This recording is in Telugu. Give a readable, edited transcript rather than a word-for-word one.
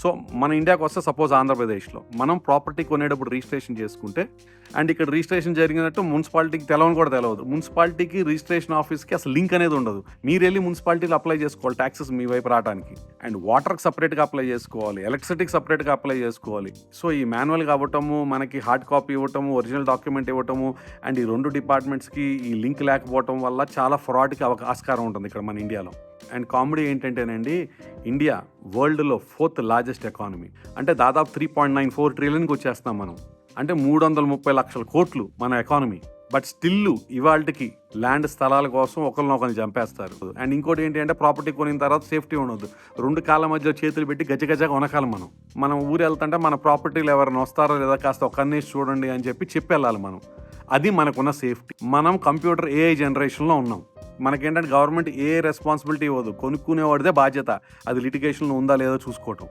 సో మన ఇండియాకి వస్తే సపోజ్ ఆంధ్రప్రదేశ్లో మనం ప్రాపర్టీ కొనేటప్పుడు రిజిస్ట్రేషన్ చేసుకుంటే అండ్ ఇక్కడ రిజిస్ట్రేషన్ జరిగినట్టు మున్సిపాలిటీకి తెలవని కూడా తెలియదు. మున్సిపాలిటీకి రిజిస్ట్రేషన్ ఆఫీస్కి అసలు లింక్ అనేది ఉండదు. మీరు వెళ్ళి మున్సిపాలిటీలో అప్లై చేసుకోవాలి ట్యాక్సెస్ మీ వైపు రావడానికి. అండ్ వాటర్కి సపరేట్గా అప్లై చేసుకోవాలి, ఎలక్ట్రిసిటీకి సపరేట్గా అప్లై చేసుకోవాలి. సో ఈ మాన్యువల్గా అవ్వటము, మనకి హార్డ్ కాపీ ఇవ్వటము, ఒరిజినల్ డాక్యుమెంట్ ఇవ్వటము అండ్ ఈ 2 డిపార్ట్మెంట్స్కి ఈ లింక్ లేకపోవటం వల్ల చాలా ఫ్రాడ్కి ఆస్కారం ఉంటుంది ఇక్కడ మన ఇండియాలో. అండ్ కామెడీ ఏంటంటేనండి, ఇండియా వరల్డ్లో 4th లార్జెస్ట్ ఎకానమీ. అంటే దాదాపు 3.94 ట్రిలియన్కి వచ్చేస్తాం మనం. అంటే 330 లక్షల కోట్లు మన ఎకానమీ. బట్ స్టిల్ ఇవాళకి ల్యాండ్ స్థలాల కోసం ఒకరినొకరిని చంపేస్తారు. అండ్ ఇంకోటి ఏంటి అంటే ప్రాపర్టీ కొనిన తర్వాత సేఫ్టీ ఉండదు. 2 కాళ్ళ మధ్య చేతులు పెట్టి గజగజగా కొనకాలి. మనం ఊరు వెళ్తుంటే మన ప్రాపర్టీలు ఎవరైనా వస్తారో లేదా కాస్త ఒక కన్నేసి చూడండి అని చెప్పి వెళ్ళాలి మనం. అది మనకున్న సేఫ్టీ. మనం కంప్యూటర్ ఏఐ జనరేషన్లో ఉన్నాం. మనకేంటంటే గవర్నమెంట్ ఏ రెస్పాన్సిబిలిటీ ఇవ్వదు, కొనుక్కునేవాడిదే బాధ్యత. అది లిటిగేషన్లో ఉందా లేదో చూసుకోవటం.